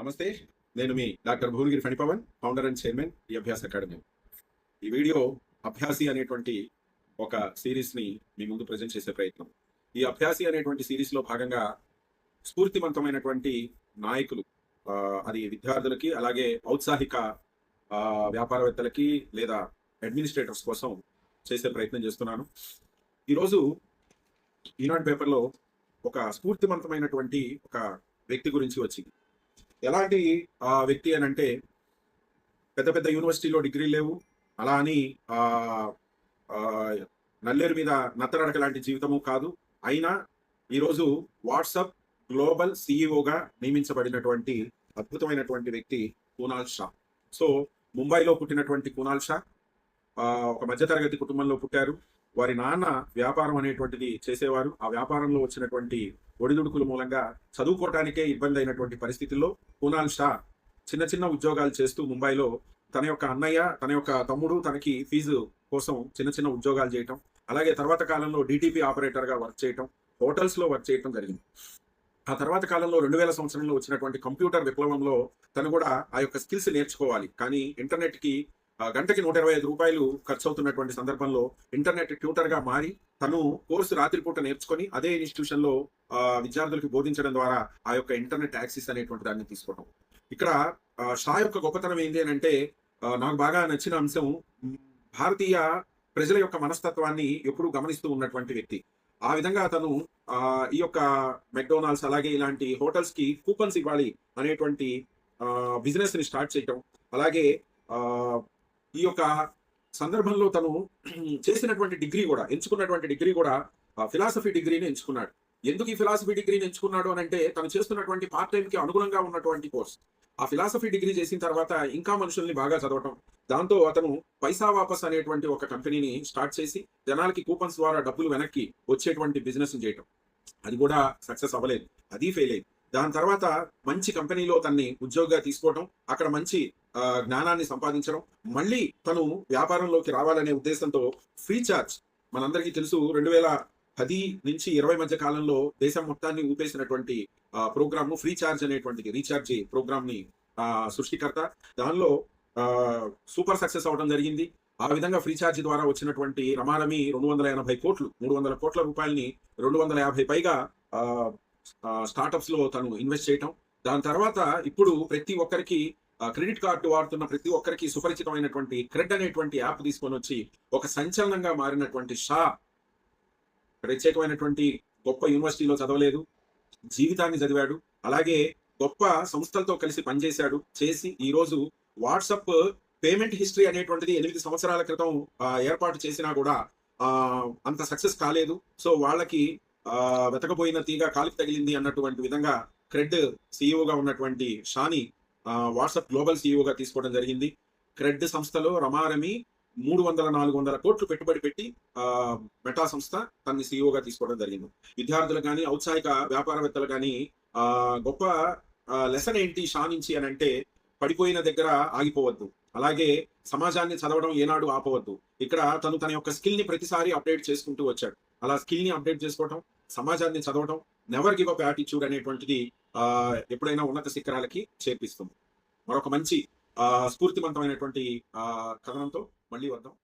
నమస్తే. నేను మీ doctor Bhuvanagiri Phanipavan, founder and chairman ఈ అభ్యాస్ అకాడమీ. ఈ వీడియో అభ్యాసి అనేటువంటి ఒక సిరీస్ని మీ ముందు ప్రజెంట్ చేసే ప్రయత్నం. ఈ అభ్యాసి అనేటువంటి సిరీస్లో భాగంగా స్ఫూర్తివంతమైనటువంటి నాయకులు, అది విద్యార్థులకి అలాగే ఔత్సాహిక వ్యాపారవేత్తలకి లేదా అడ్మినిస్ట్రేటర్స్ కోసం చేసే ప్రయత్నం చేస్తున్నాను. ఈరోజు ఈనాడు పేపర్లో ఒక స్ఫూర్తివంతమైనటువంటి ఒక వ్యక్తి గురించి వచ్చింది. ఎలాంటి వ్యక్తి అని అంటే, పెద్ద పెద్ద యూనివర్సిటీలో డిగ్రీ లేవు, అలా అని నల్లేరు మీద నత్తరడక లాంటి జీవితము కాదు. అయినా ఈరోజు వాట్సాప్ గ్లోబల్ సిఇఓగా నియమించబడినటువంటి అద్భుతమైనటువంటి వ్యక్తి కునాల్ షా. సో ముంబైలో పుట్టినటువంటి కునాల్ షా ఒక మధ్యతరగతి కుటుంబంలో పుట్టారు. వారి నాన్న వ్యాపారం అనేటువంటిది చేసేవారు. ఆ వ్యాపారంలో వచ్చినటువంటి ఒడిదుడుకుల మూలంగా చదువుకోవటానికే ఇబ్బంది అయినటువంటి పరిస్థితుల్లో కునాల్ షా చిన్న చిన్న ఉద్యోగాలు చేస్తూ ముంబైలో తన యొక్క అన్నయ్య, తన యొక్క తమ్ముడు తనకి ఫీజు కోసం చిన్న చిన్న ఉద్యోగాలు చేయటం, అలాగే తర్వాత కాలంలో డిటిపి ఆపరేటర్గా వర్క్ చేయటం, హోటల్స్లో వర్క్ చేయటం జరిగింది. ఆ తర్వాత కాలంలో 2000 సంవత్సరంలో వచ్చినటువంటి కంప్యూటర్ విప్లవంలో తను కూడా ఆ యొక్క స్కిల్స్ నేర్చుకోవాలి. కానీ ఇంటర్నెట్కి గంటకి 125 రూపాయలు ఖర్చు అవుతున్నటువంటి సందర్భంలో ఇంటర్నెట్ ట్యూటర్గా మారి తను కోర్సు రాత్రిపూట నేర్చుకొని అదే ఇన్స్టిట్యూషన్లో విద్యార్థులకు బోధించడం ద్వారా ఆ యొక్క ఇంటర్నెట్ యాక్సెస్ అనేటువంటి దాన్ని తీసుకోవడం. ఇక్కడ షా యొక్క గొప్పతనం ఏంటి అని అంటే, నాకు బాగా నచ్చిన అంశం, భారతీయ ప్రజల యొక్క మనస్తత్వాన్ని ఎప్పుడూ గమనిస్తూ ఉన్నటువంటి వ్యక్తి. ఆ విధంగా తను ఈ యొక్క మెక్డొనాల్డ్స్ అలాగే ఇలాంటి హోటల్స్ కి కూపన్స్ ఇవ్వాలి అనేటువంటి బిజినెస్ ని స్టార్ట్ చేయటం, అలాగే ఈ యొక్క సందర్భంలో తను చేసినటువంటి డిగ్రీ కూడా, ఎంచుకున్నటువంటి డిగ్రీ కూడా ఫిలాసఫీ డిగ్రీని ఎంచుకున్నాడు. ఎందుకు ఈ ఫిలాసఫీ డిగ్రీని ఎంచుకున్నాడు అని అంటే, తను చేస్తున్నటువంటి పార్ట్ టైం కి అనుగుణంగా ఉన్నటువంటి కోర్స్. ఆ ఫిలాసఫీ డిగ్రీ చేసిన తర్వాత ఇంకా మనుషుల్ని బాగా చదవటం, దాంతో అతను పైసా వాపస్ అనేటువంటి ఒక కంపెనీని స్టార్ట్ చేసి జనాలకి కూపన్స్ ద్వారా డబ్బులు వెనక్కి వచ్చేటువంటి బిజినెస్ చేయటం. అది కూడా సక్సెస్ అవ్వలేదు, అది ఫెయిల్ అయింది. దాని తర్వాత మంచి కంపెనీలో తన్ని ఉద్యోగిగా తీసుకోవటం, అక్కడ మంచి జ్ఞానాన్ని సంపాదించడం, మళ్ళీ తను వ్యాపారంలోకి రావాలనే ఉద్దేశంతో ఫ్రీ చార్జ్, మనందరికీ తెలుసు 2010 నుంచి 20 మధ్య కాలంలో దేశం మొత్తాన్ని ఊపేసినటువంటి ప్రోగ్రామ్ ఫ్రీ చార్జ్ అనేటువంటిది, రీఛార్జ్ ప్రోగ్రామ్ ని సృష్టికర్త. దానిలో సూపర్ సక్సెస్ అవడం జరిగింది. ఆ విధంగా ఫ్రీ ఛార్జ్ ద్వారా వచ్చినటువంటి రమారమి 280 కోట్లు, 300 కోట్ల రూపాయలని 250 పైగా స్టార్టప్స్ లో తను ఇన్వెస్ట్ చేయటం. దాని తర్వాత ఇప్పుడు ప్రతి ఒక్కరికి క్రెడిట్ కార్డు వాడుతున్న ప్రతి ఒక్కరికి సుపరిచితమైనటువంటి క్రెడ్ అనేటువంటి యాప్ తీసుకొని వచ్చి ఒక సంచలనంగా మారినటువంటి షా ప్రత్యేకమైనటువంటి గొప్ప యూనివర్సిటీలో చదవలేదు, జీవితాన్ని చదివాడు. అలాగే గొప్ప సంస్థలతో కలిసి పనిచేశాడు. చేసి ఈ రోజు వాట్సాప్ పేమెంట్ హిస్టరీ అనేటువంటిది 8 సంవత్సరాల క్రితం ఏర్పాటు చేసినా కూడా అంత సక్సెస్ కాలేదు. సో వాళ్ళకి వెతకపోయిన తీగ కాలికి తగిలింది అన్నటువంటి విధంగా క్రెడ్ సిఇఓగా ఉన్నటువంటి షాని వాట్సాప్ గ్లోబల్ సిఇఓగా తీసుకోవడం జరిగింది. క్రెడ్ సంస్థలో రమారమి 300-400 కోట్లు పెట్టుబడి పెట్టి మెటా సంస్థ తన్ని సిఇఓగా తీసుకోవడం జరిగింది. విద్యార్థులు కానీ ఔత్సాహిక వ్యాపారవేత్తలు కానీ గొప్ప లెసన్ ఏంటి షా నుంచి అని అంటే, పడిపోయిన దగ్గర ఆగిపోవద్దు, అలాగే సమాజాన్ని చదవడం ఏనాడు ఆపవద్దు. ఇక్కడ తను తన యొక్క స్కిల్ ని ప్రతిసారి అప్డేట్ చేసుకుంటూ వచ్చాడు. అలా స్కిల్ ని అప్డేట్ చేసుకోవడం, సమాజాన్ని చదవడం, నెవర్ గివ్ అప్ యాటిట్యూడ్ అనేటువంటిది ఎప్పుడైనా ఉన్నత శిఖరాలకి చేర్పిస్తుంది. మరొక మంచి స్ఫూర్తివంతమైనటువంటి కథనంతో మళ్ళీ వద్దాం.